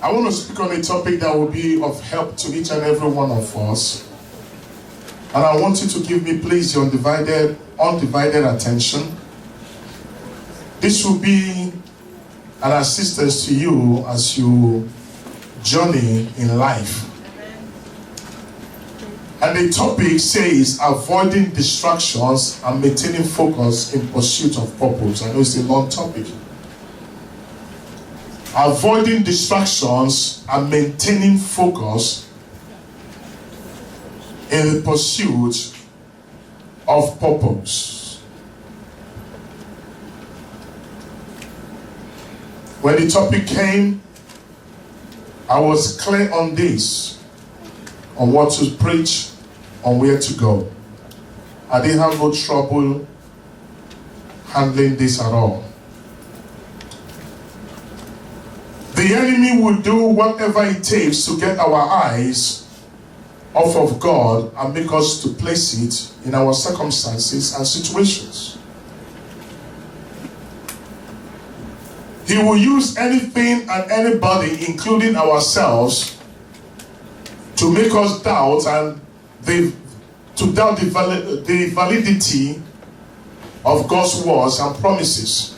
I want to speak on a topic that will be of help to each and every one of us. And I want you to give me, please, your undivided attention. This will be an assistance to you as you journey in life. And the topic says avoiding distractions and maintaining focus in pursuit of purpose. I know it's a long topic. Avoiding distractions and maintaining focus in the pursuit of purpose. When the topic came, I was clear on this, on what to preach, on where to go. I didn't have no trouble handling this at all. The enemy will do whatever it takes to get our eyes off of God and make us to place it in our circumstances and situations. He will use anything and anybody, including ourselves, to make us doubt and to doubt the validity of God's words and promises.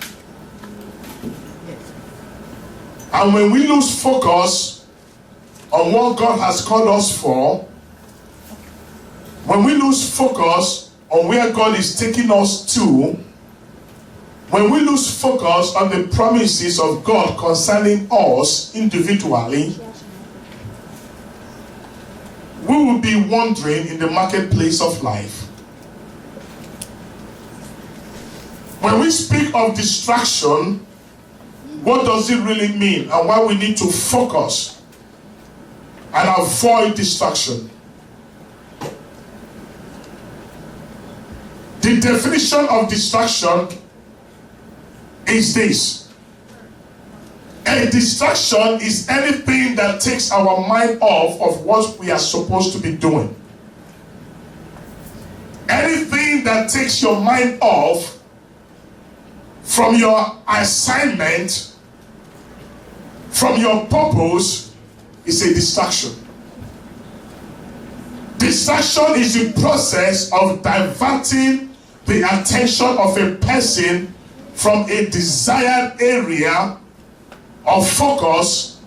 And when we lose focus on what God has called us for, when we lose focus on where God is taking us to, when we lose focus on the promises of God concerning us individually, we will be wandering in the marketplace of life. When we speak of distraction, what does it really mean and why we need to focus and avoid distraction? The definition of distraction is this. A distraction is anything that takes our mind off of what we are supposed to be doing. Anything that takes your mind off from your assignment, from your purpose, is a distraction. Distraction is the process of diverting the attention of a person from a desired area of focus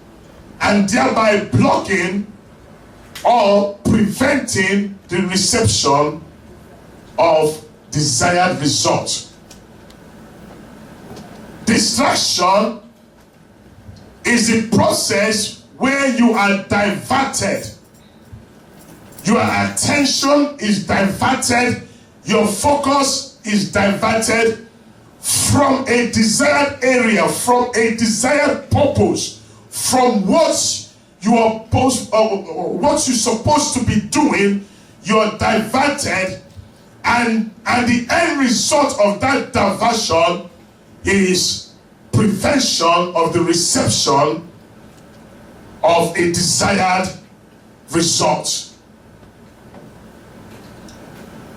and thereby blocking or preventing the reception of desired results. Distraction is the process where you are diverted. Your attention is diverted, your focus is diverted from a desired area, from a desired purpose, from what you're supposed to be doing. You're diverted, and the end result of that diversion is prevention of the reception of a desired result.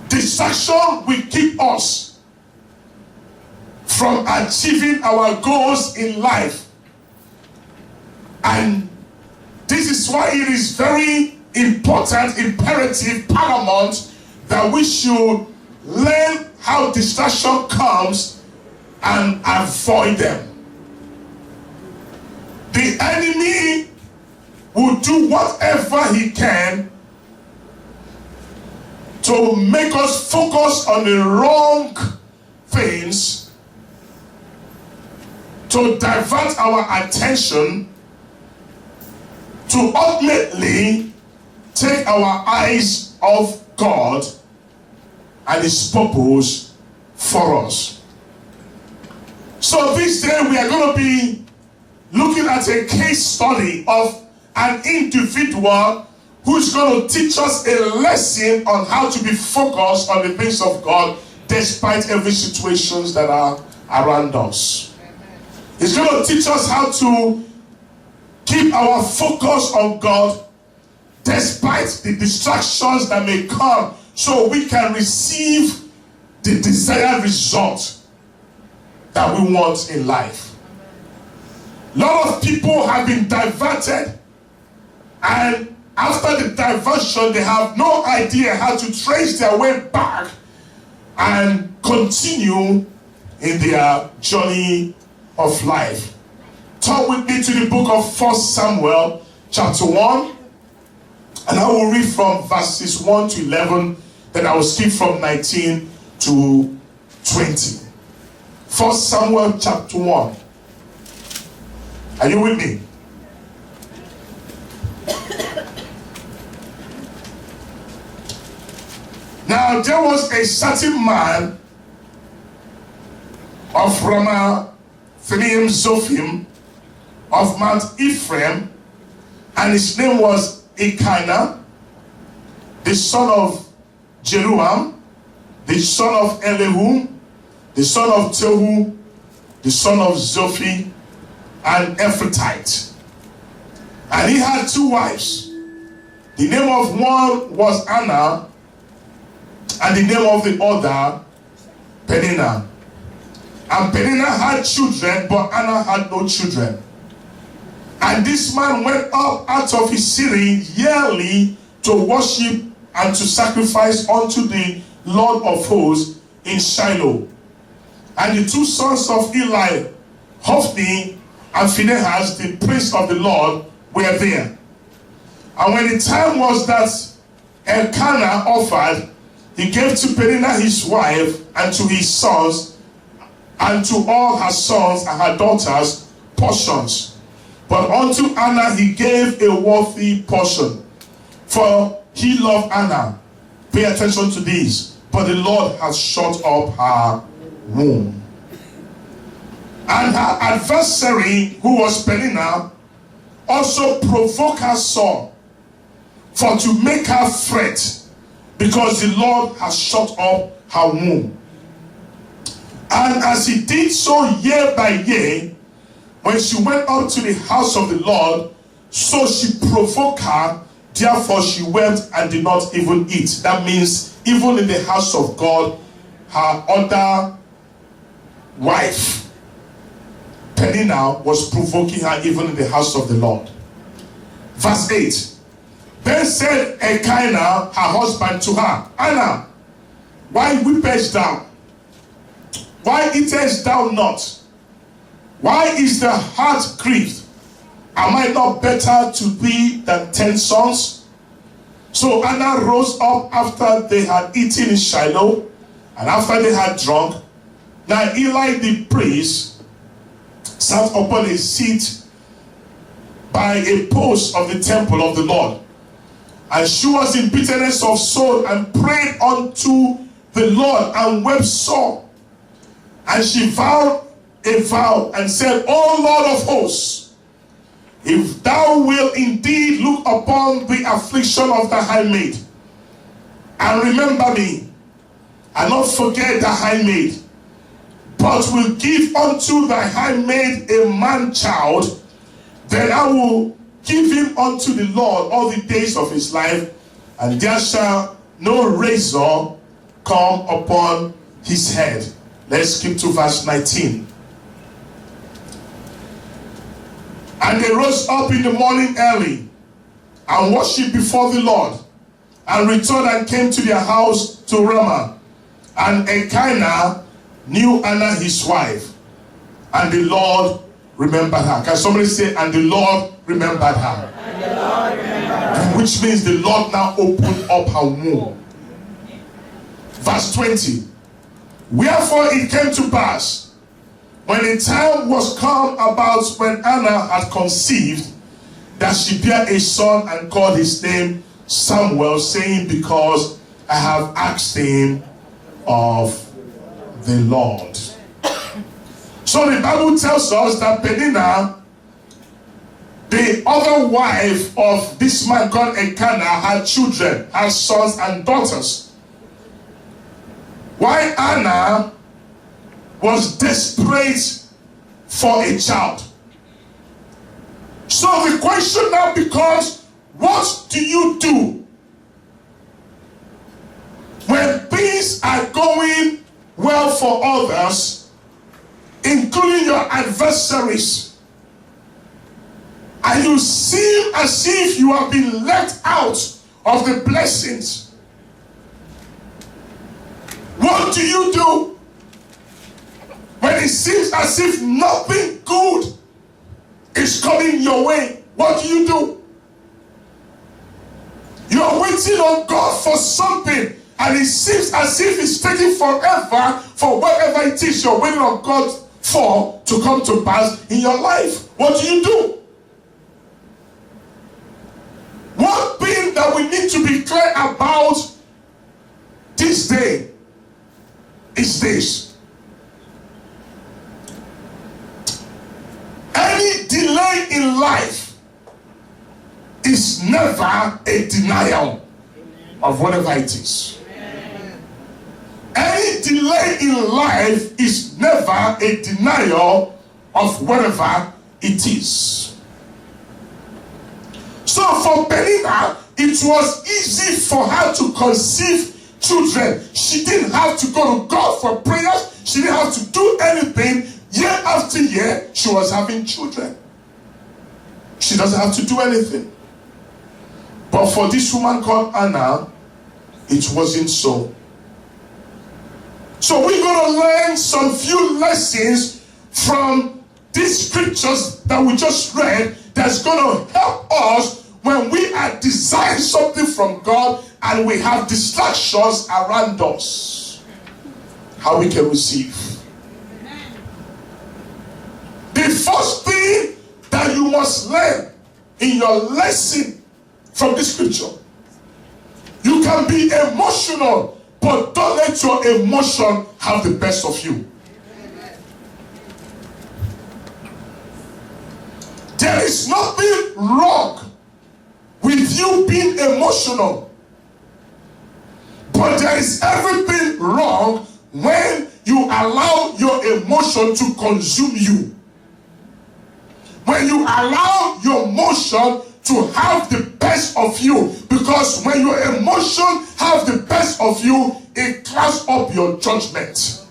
Distraction will keep us from achieving our goals in life. And this is why it is very important, imperative, paramount that we should learn how distraction comes and avoid them. The enemy will do whatever he can to make us focus on the wrong things, to divert our attention, to ultimately take our eyes off God and His purpose for us. So this day we are going to be looking at a case study of an individual who's going to teach us a lesson on how to be focused on the things of God despite every situations that are around us. He's going to teach us how to keep our focus on God despite the distractions that may come, so we can receive the desired result that we want in life. A lot of people have been diverted, and after the diversion, they have no idea how to trace their way back and continue in their journey of life. Turn with me to the book of 1 Samuel chapter 1, and I will read from verses 1 to 11, then I will skip from 19 to 20. 1 Samuel chapter 1. Are you with me? Now there was a certain man of Ramah Zophim of Mount Ephraim, and his name was Elkanah, the son of Jeroham, the son of Elihu, the son of Tohu, the son of Zophi, an Ephrathite. And he had two wives. The name of one was Anna, and the name of the other Peninnah. And Peninnah had children, but Anna had no children. And this man went up out of his city yearly to worship and to sacrifice unto the Lord of hosts in Shiloh. And the two sons of Eli, Hophni and Phinehas, the priest of the Lord, were there. And when the time was that Elkanah offered, he gave to Peninnah his wife and to his sons and to all her sons and her daughters portions. But unto Anna he gave a worthy portion, for he loved Anna. Pay attention to this. But the Lord has shut up her womb. And her adversary, who was Peninnah, also provoked her sore, for to make her fret, because the Lord has shut up her womb. And as he did so year by year, when she went up to the house of the Lord, so she provoked her, therefore she wept and did not even eat. That means even in the house of God, her other wife, Peninnah, was provoking her even in the house of the Lord. Verse 8. Then said Elkanah, her husband, to her, Anna, why weepest thou? Why eatest thou not? Why is the heart grieved? Am I not better to thee than 10 sons? So Anna rose up after they had eaten in Shiloh, and after they had drunk. Now Eli the priest sat upon a seat by a post of the temple of the Lord. And she was in bitterness of soul and prayed unto the Lord and wept sore. And she vowed a vow and said, O Lord of hosts, if thou wilt indeed look upon the affliction of the handmaid, and remember me, and not forget the handmaid, but will give unto thy handmaid a man child, then I will give him unto the Lord all the days of his life, and there shall no razor come upon his head. Let's skip to verse 19. And they rose up in the morning early and worshipped before the Lord, and returned and came to their house to Ramah. And Elkanah knew Anna his wife, and the Lord remembered her. Can somebody say, and the Lord remembered her? And the Lord remembered her. Which means the Lord now opened up her womb. Verse 20. Wherefore it came to pass, when the time was come about when Anna had conceived, that she bare a son and called his name Samuel, saying, because I have asked him of the Lord. So the Bible tells us that Peninnah, the other wife of this man called Elkanah, had children, had sons and daughters. Why Anna was desperate for a child. So the question now becomes, what do you do when things are going well for others, including your adversaries, and you seem as if you have been left out of the blessings, what do you do? When it seems as if nothing good is coming your way, what do? You're waiting on God for something, and it seems as if it's taking forever for whatever it is you're waiting on God for to come to pass in your life. What do? One thing that we need to be clear about this day is this: any delay in life is never a denial of whatever it is. Any delay in life is never a denial of whatever it is. So for Penina, it was easy for her to conceive children. She didn't have to go to God for prayers. She didn't have to do anything. Year after year, she was having children. She doesn't have to do anything. But for this woman called Anna, it wasn't so. So we're going to learn some few lessons from these scriptures that we just read that's going to help us when we are desiring something from God and we have distractions around us, how we can receive. The first thing that you must learn in your lesson from this scripture, you can be emotional, but don't let your emotion have the best of you. There is nothing wrong with you being emotional, but there is everything wrong when you allow your emotion to consume you. When you allow your emotion to have the best of you, because when your emotion have the best of you, it clouds up your judgment.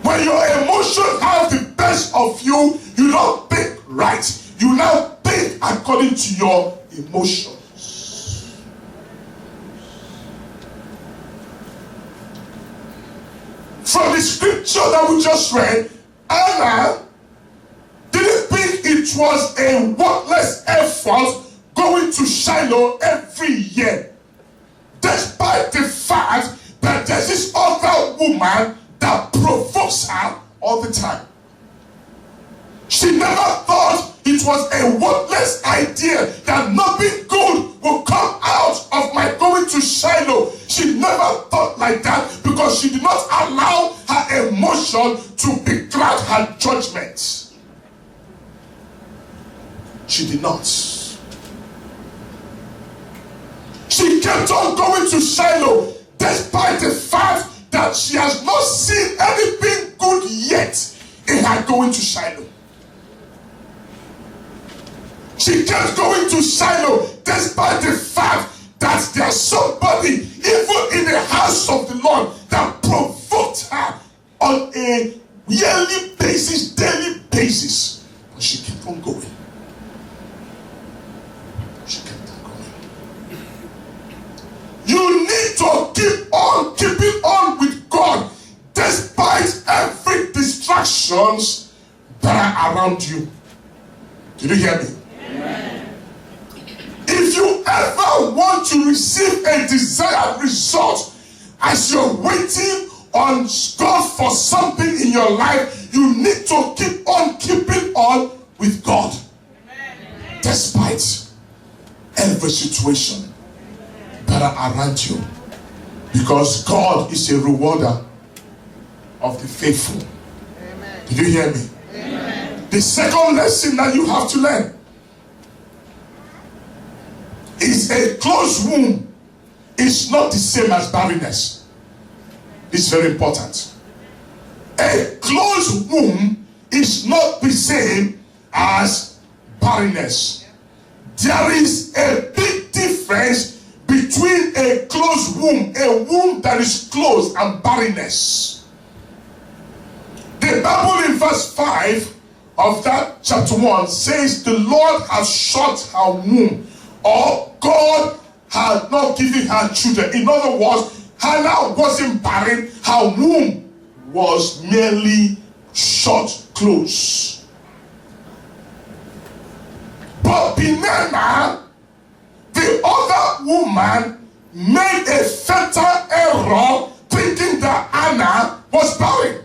When your emotion have the best of you, you don't think right. You now think according to your emotions. From the scripture that we just read, Anna didn't think it was a worthless effort going to Shiloh every year, despite the fact that there's this other woman that provokes her all the time. She never thought it was a worthless idea, that nothing good will come out of my going to Shiloh. She never thought like that, because she did not allow her emotion to becloud her judgment. She did not. She kept on going to Shiloh despite the fact that she has not seen anything good yet in her going to Shiloh. She kept going to Shiloh despite the fact that there's somebody even in the house of the Lord that provoked her on a yearly basis, daily basis. But she kept on going. She kept on going. You need to keeping on with God despite every distractions that are around you. Did you hear me? Amen. If you ever want to receive a desired result as you're waiting on God for something in your life, you need to keep on keeping on with God. Amen. Despite every situation that are around you, because God is a rewarder of the faithful. Amen. Did you hear me? Amen. The second lesson that you have to learn is a closed womb is not the same as barrenness. It's very important. A closed womb is not the same as barrenness. There is a big difference between a closed womb, a womb that is closed, and barrenness. The Bible in verse 5 of that chapter 1 says the Lord has shut her womb, or God had not given her children. In other words, Hannah wasn't barren, her womb was merely shut close. But Peninnah, the other woman, made a fatal error thinking that Hannah was barren.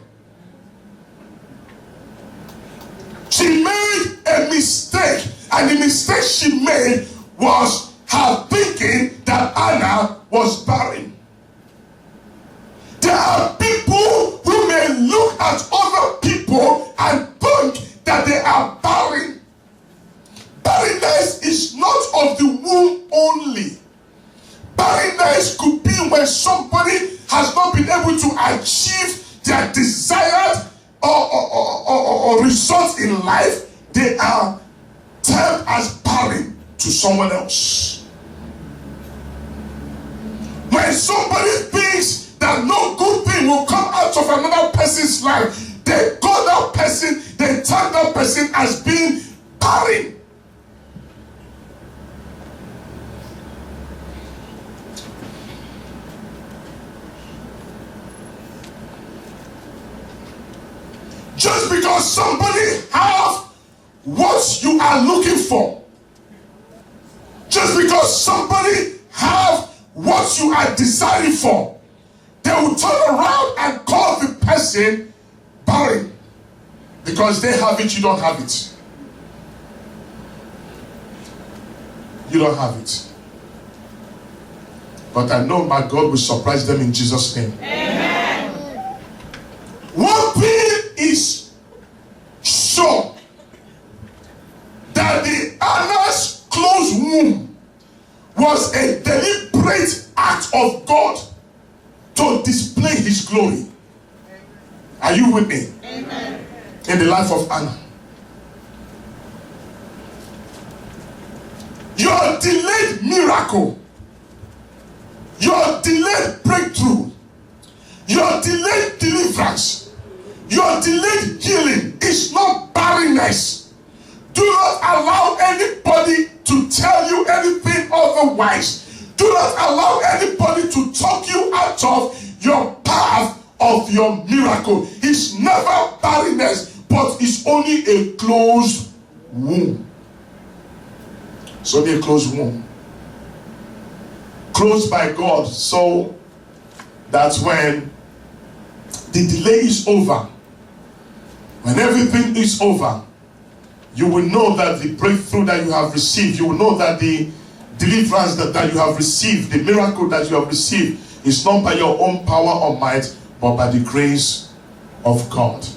She made a mistake, and the mistake she made was her thinking that Hannah was barren. There are people who may look at other people and think that they are barren. Barrenness is not of the womb only. Barrenness could be when somebody has not been able to achieve their desired or results in life. They are termed as barren to someone else. When somebody thinks that no good thing will come out of another person's life, they call that person, they tag that person as being barren. Just because somebody have what you are looking for, just because somebody have what you are desiring for, they will turn around and call the person barren because they have it, you don't have it. You don't have it. But I know my God will surprise them in Jesus' name. Amen. One thing is sure, that the Anna's closed womb was a deliberate act of God to display his glory. Are you with me? Amen. In the life of Anna. Your delayed miracle, your delayed breakthrough, your delayed deliverance, your delayed healing is not barrenness. Do not allow anybody to tell you anything otherwise. Do not allow anybody to talk you out of your path of your miracle. It's never barrenness, but it's only a closed womb. It's only a closed womb. Closed by God, so that when the delay is over, when everything is over, you will know that the breakthrough that you have received, you will know that the deliverance that you have received, the miracle that you have received, is not by your own power or might, but by the grace of God.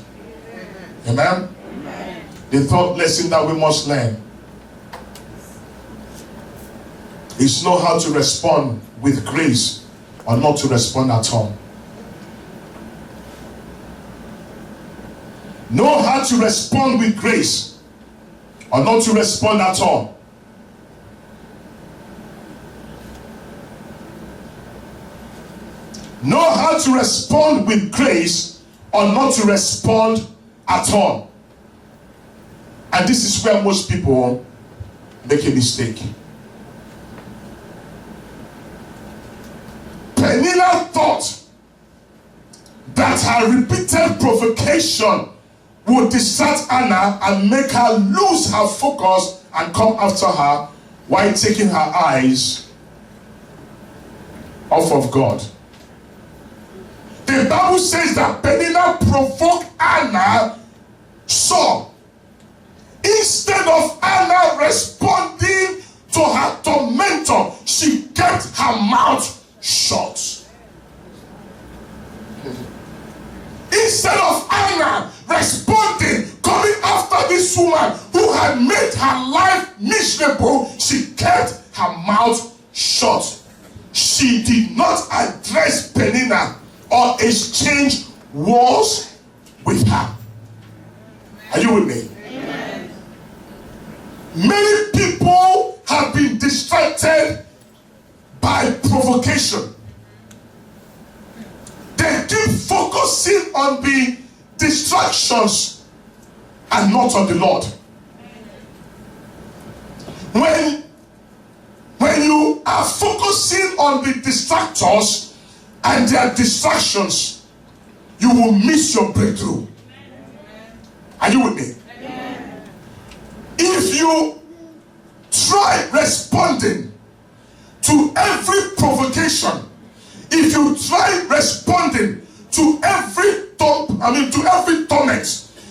Amen? Amen. The third lesson that we must learn is know how to respond with grace or not to respond at all. Know how to respond with grace or not to respond at all. Know how to respond with grace or not to respond at all. And this is where most people make a mistake. Peninnah thought that her repeated provocation would distract Anna and make her lose her focus and come after her while taking her eyes off of God. The Bible says that Peninnah provoked Anna, so instead of Anna responding to her tormentor, she kept her mouth shut. Instead of Anna responding, coming after this woman who had made her life miserable, she kept her mouth shut. She did not address Peninnah or exchange words with her. Are you with me? Amen. Many people have been distracted by provocation. They keep focusing on the distractions and not of the Lord. When you are focusing on the distractors and their distractions, you will miss your breakthrough. Are you with me? If you try responding to every provocation, if you try responding to every torment,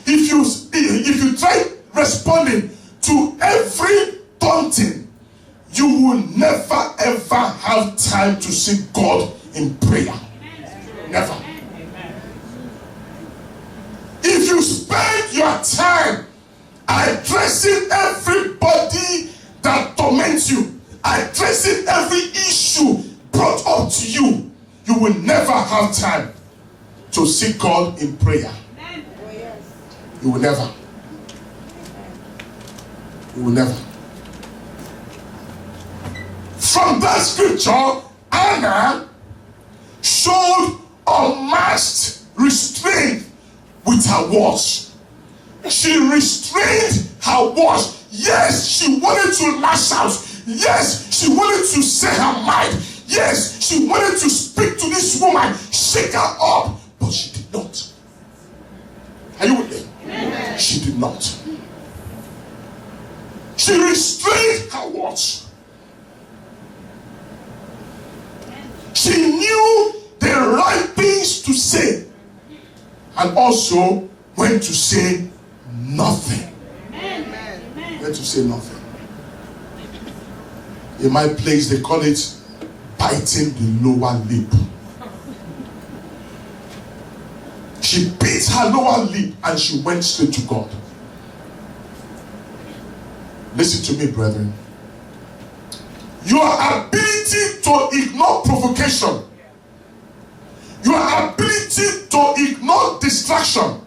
if you try responding to every taunting, you will never ever have time to seek God in prayer. Never. If you spend your time addressing everybody that torments you, addressing every issue brought up to you, you will never have time to seek God in prayer. You will never. You will never. From that scripture, Anna showed unmasked restraint with her words. She restrained her words. Yes, she wanted to lash out. Yes, she wanted to say her mind. Yes, she wanted to speak to this woman, shake her up, but she did not. Are you with me? Amen. She did not. She restrained her words. She knew the right things to say and also when to say nothing. When to say nothing. In my place, they call it biting the lower lip. She bit her lower lip and she went straight to God. Listen to me, brethren. Your ability to ignore provocation, your ability to ignore distraction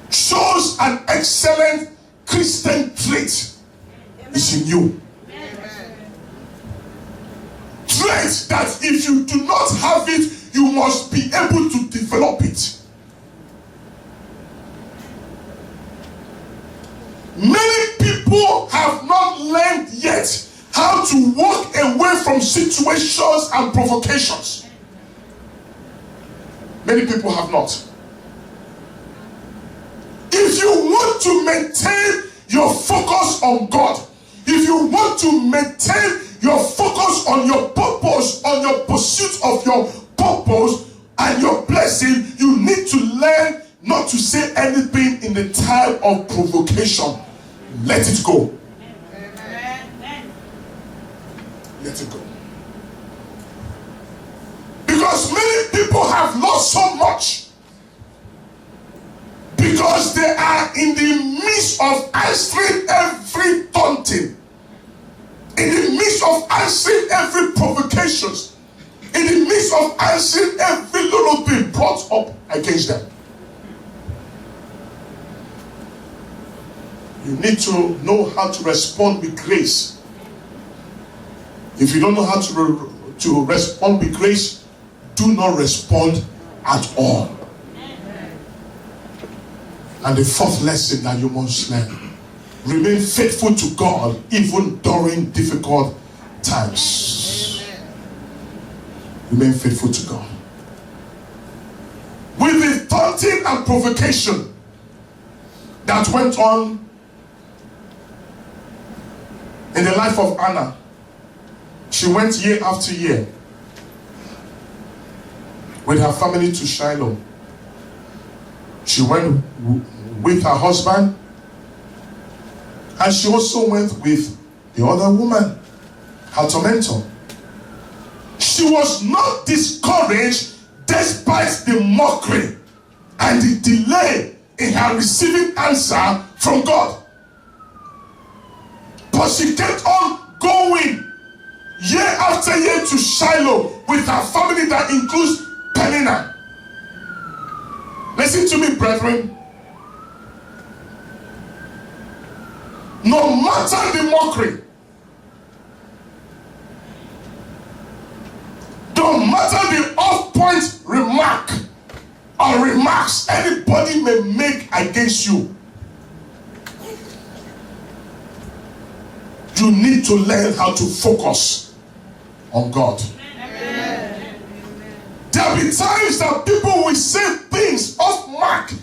shows an excellent Christian trait. It's in you. Trait that if you do not have it, you must be able to develop it. Many people have not learned yet how to walk away from situations and provocations. Many people have not. If you want to maintain your focus on God, if you want to maintain your focus on your purpose, on your pursuit of your purpose and your blessing, you need to learn not to say anything in the time of provocation. Let it go. Let it go. Because many people have lost so much because they are in the midst of answering every taunting, in the midst of answering every provocations, in the midst of answering every little thing brought up against them. You need to know how to respond with grace. If you don't know how to respond with grace, do not respond at all. And the fourth lesson that you must learn: remain faithful to God even during difficult times. Remain faithful to God. With the taunting and provocation that went on in the life of Anna, she went year after year with her family to Shiloh. She went with her husband, and she also went with the other woman, her tormentor. She was not discouraged despite the mockery and the delay in her receiving answer from God. But she kept on going year after year to Shiloh with her family that includes Peninnah. Listen to me, brethren. No matter the mockery, no matter the off-point remark or remarks anybody may make against you, you need to learn how to focus on God. Amen. There will be times that people will say things off mark,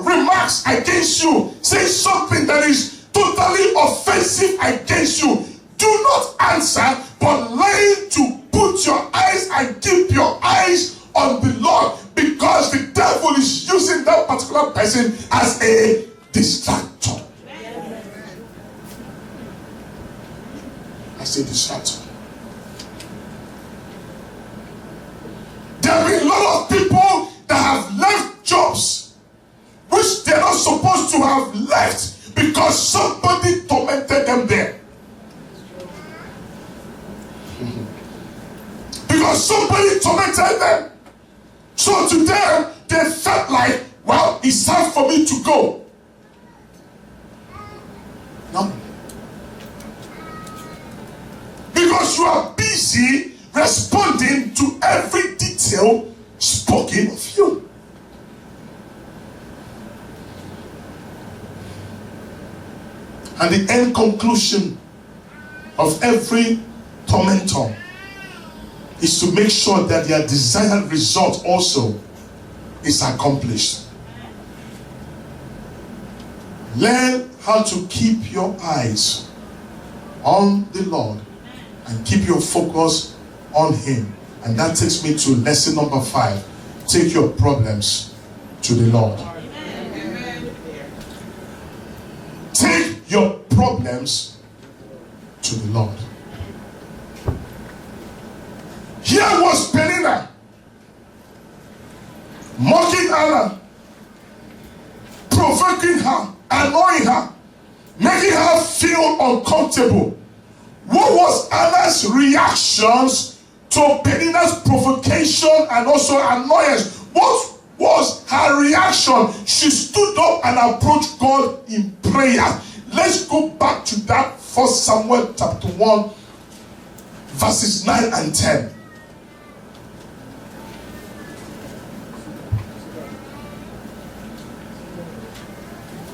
remarks against you, say something that is totally offensive against you. Do not answer, but learn to put your eyes and keep your eyes on the Lord, because the devil is using that particular person as a distractor. As a distractor. There have been a lot of people that have left jobs which they're not supposed to have left because somebody tormented them there. Because somebody tormented them. So to them, they felt like, well, it's time for me to go. No. Because you are busy responding to every detail spoken of you. And the end conclusion of every tormentor is to make sure that their desired result also is accomplished. Learn how to keep your eyes on the Lord and keep your focus on Him. And that takes me to lesson number 5. Take your problems to the Lord. Amen. Take your problems to the Lord. Here was Penina mocking Anna, provoking her, annoying her, making her feel uncomfortable. What was Anna's reactions to Penina's provocation and also annoyance? What was her reaction? She stood up and approached God in prayer. Let's go back to that 1 Samuel chapter 1, verses 9 and 10.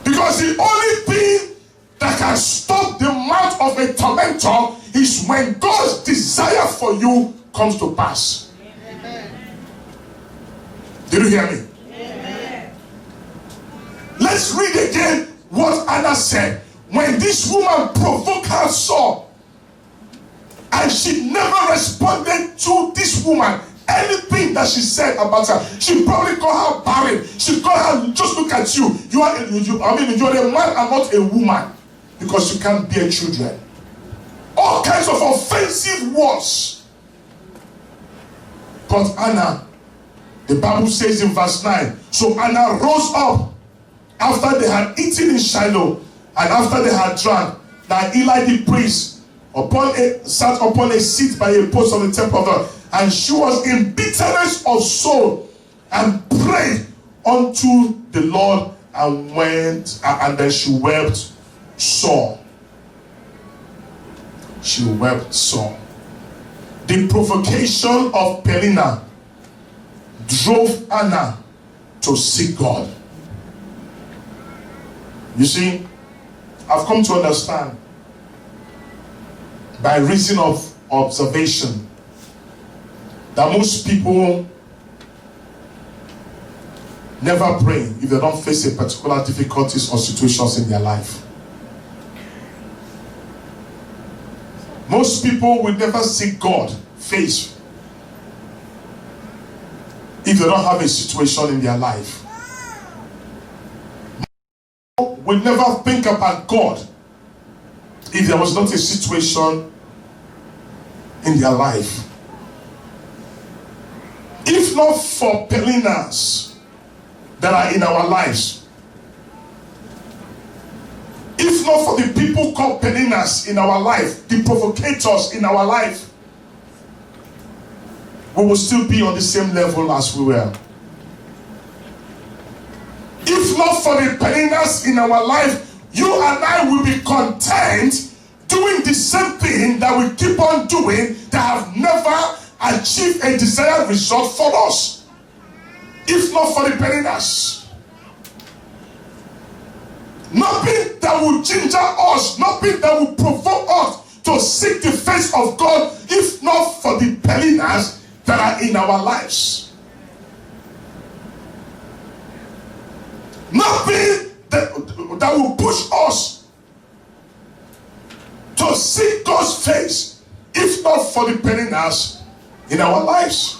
Because the only thing that can stop the mouth of a tormentor is when God's desire for you comes to pass. Amen. Did you hear me? Amen. Let's read again what Anna said. When this woman provoked her Saul, and she never responded to this woman, anything that she said about her, she probably called her barren. She called her, just look at you. You're a man and not a woman, because you can't bear children. All kinds of offensive words. But Anna, the Bible says in verse 9, so Anna rose up after they had eaten in Shiloh, and after they had drunk. Now Eli the priest sat upon a seat by a post of the temple of God, and she was in bitterness of soul and prayed unto the Lord, and went, and then she wept sore. She wept sore. The provocation of Penina drove Anna to seek God. You see, I've come to understand by reason of observation that most people never pray if they don't face a particular difficulties or situations in their life. Most people will never seek God face if they don't have a situation in their life. Will never think about God if there was not a situation in their life. If not for Peninas that are in our lives, if not for the people called Peninas in our life, the provocators in our life, we will still be on the same level as we were. If not for the Peninas in our life, you and I will be content doing the same thing that we keep on doing that have never achieved a desired result for us. if not for the Peninnahs. Nothing that will ginger us, nothing that will provoke us to seek the face of God, if not for the Peninnahs that are in our lives. Nothing that will push us to seek God's face, if not for the Peninnahs in our lives.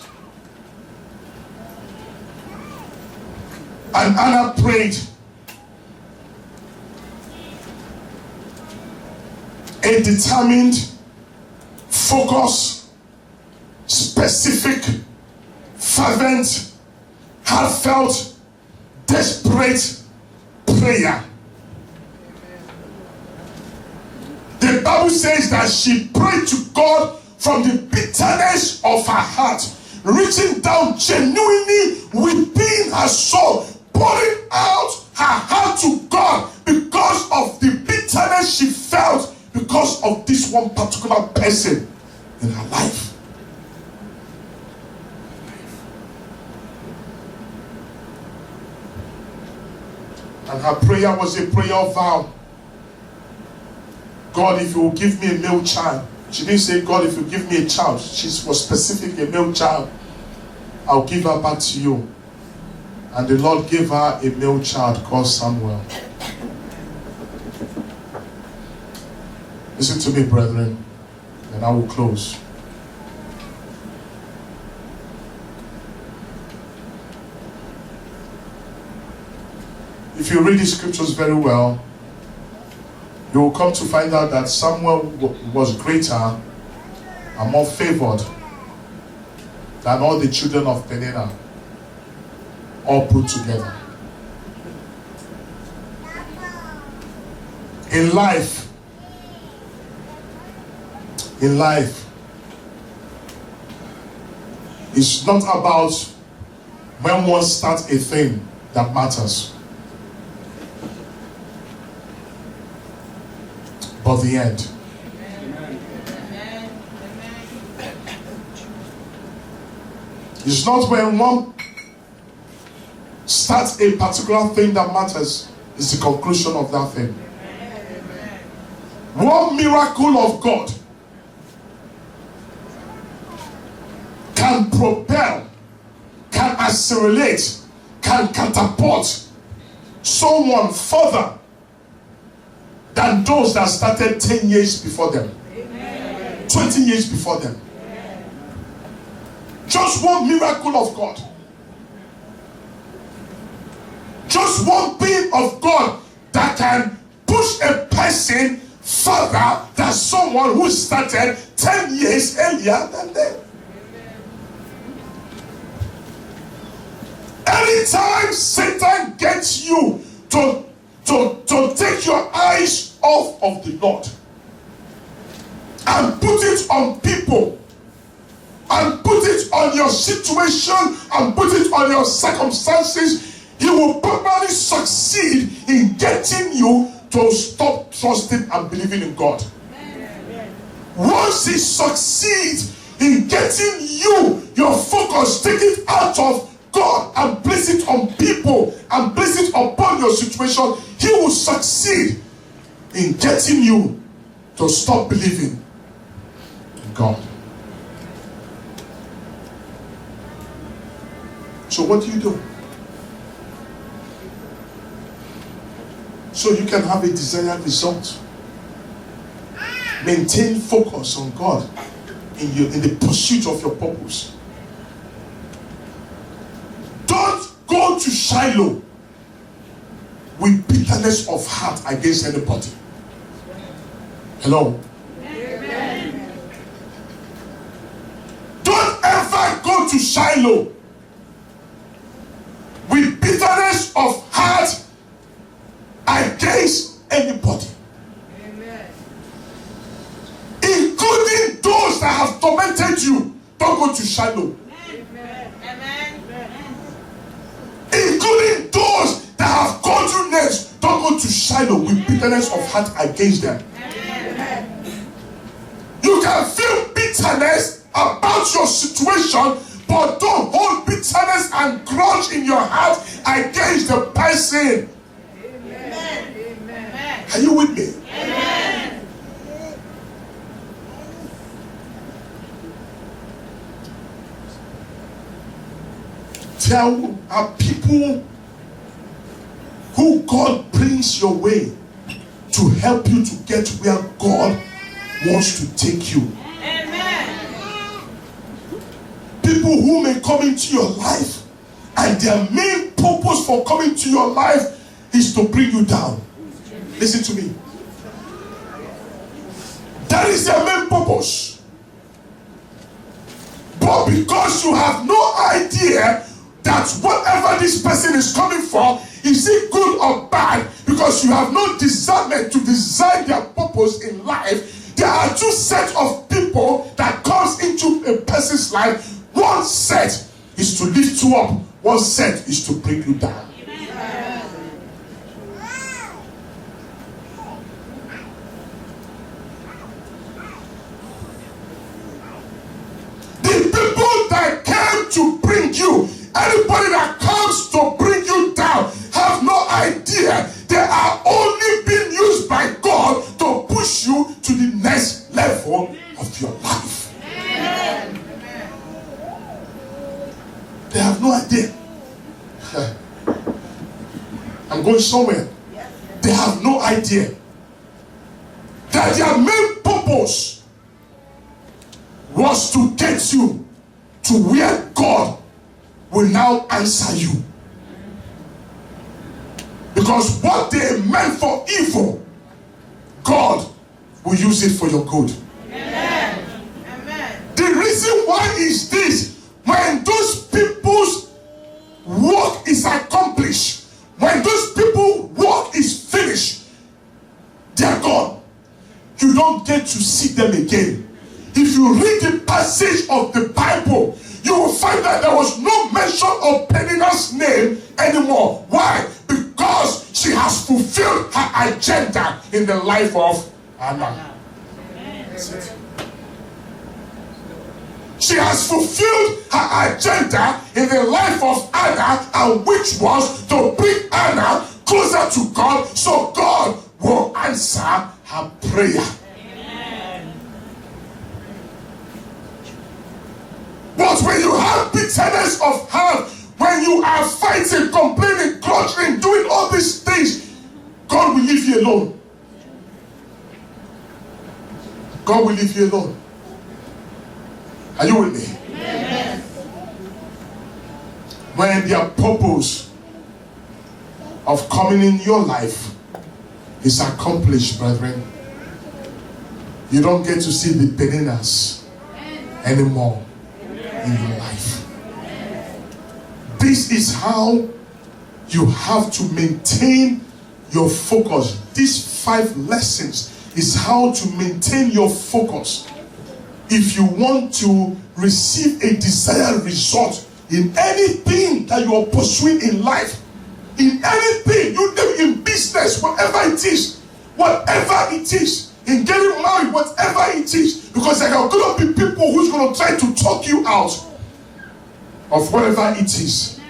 And Anna prayed a determined, focused, specific, fervent, heartfelt, desperate prayer. The Bible says that she prayed to God from the bitterness of her heart, reaching down genuinely within her soul, pouring out her heart to God because of the bitterness she felt because of this one particular person in her life. And her prayer was a prayer of vow. God, if you will give me a male child. She didn't say, God, if you give me a child. She was specific, a male child. I'll give her back to you. And the Lord gave her a male child called Samuel. Listen to me, brethren, and I will close. If you read the scriptures very well, you will come to find out that Samuel was greater and more favored than all the children of Peninnah, all put together. In life, it's not about when one starts a thing that matters, but the end. It's not when one starts a particular thing that matters, it's the conclusion of that thing. One miracle of God can propel, can accelerate, can catapult someone further than those that started 10 years before them, 20 years before them. Just one miracle of God, just one being of God that can push a person further than someone who started 10 years earlier than them. Anytime Satan gets you to take your eyes off of the Lord and put it on people, and put it on your situation, and put it on your circumstances, he will probably succeed in getting you to stop trusting and believing in God. Once he succeeds in getting you, your focus, take it out of God and place it on people and place it upon your situation, he will succeed in getting you to stop believing in God. So what do? So you can have a desired result. Maintain focus on God in the pursuit of your purpose. Don't go to Shiloh with bitterness of heart against anybody. Hello? Amen. Don't ever go to Shiloh with bitterness of heart against anybody. Amen. Including those that have tormented you. Don't go to Shiloh. Amen. Amen. Including those that have called you names. Don't go to Shiloh with bitterness of heart against them. Amen. You can feel bitterness about your situation, But don't hold bitterness and grudge in your heart against the person. Amen. Amen. Are you with me? Amen. There are people who God brings your way to help you to get where God wants to take you. Amen. People who may come into your life and their main purpose for coming to your life is to bring you down. Listen to me. That is their main purpose. But because you have no idea that whatever this person is coming for, is it good or bad, because you have no discernment to design their purpose in life, there are two sets of people that comes into a person's life. One set is to lift you up, one set is to bring you down. The people that came to bring you, anybody that comes to bring you down, have no idea they are only being used by God to push you to the next level of your life. Amen. They have no idea. I'm going somewhere. They have no idea that their main purpose was to get you to where God will now answer you. Because what they meant for evil, God will use it for your good. Amen. Amen. The reason why is this: when those people's work is accomplished, when those people's work is finished, they are gone. You don't get to see them again. If you read the passage of the Bible, you will find that there was no mention of Peninnah's name anymore. Why? Because she has fulfilled her agenda in the life of Hannah. She has fulfilled her agenda in the life of Anna, and which was to bring Anna closer to God, so God will answer her prayer. But when you have bitterness of heart, when you are fighting, complaining, grudging, doing all these things, God will leave you alone. God will leave you alone. Are you with me? Amen. When their purpose of coming in your life is accomplished, brethren, you don't get to see the Peninnahs anymore in your life. This is how you have to maintain your focus. These 5 lessons is how to maintain your focus if you want to receive a desired result in anything that you are pursuing in life. In anything you do, in business, whatever it is, in getting married, whatever it is, because there are going to be people who's going to try to talk you out of whatever it is.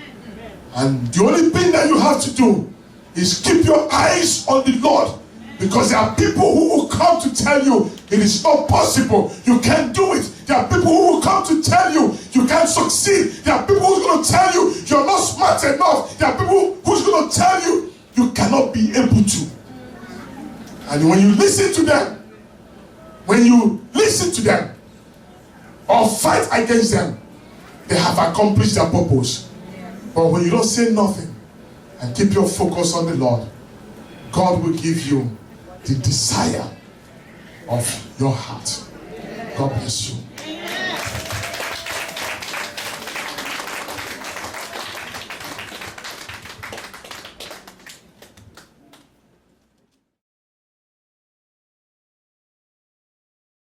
And the only thing that you have to do is keep your eyes on the Lord, because there are people who will come to tell you it is not possible, you can't do it. There are people who will come to tell you you can't succeed. There are people who are going to tell you you're not smart enough. There are people who's going to tell you you cannot be able to. And when you listen to them, or fight against them, they have accomplished their purpose. But when you don't say nothing and keep your focus on the Lord, God will give you the desire of your heart. God bless you.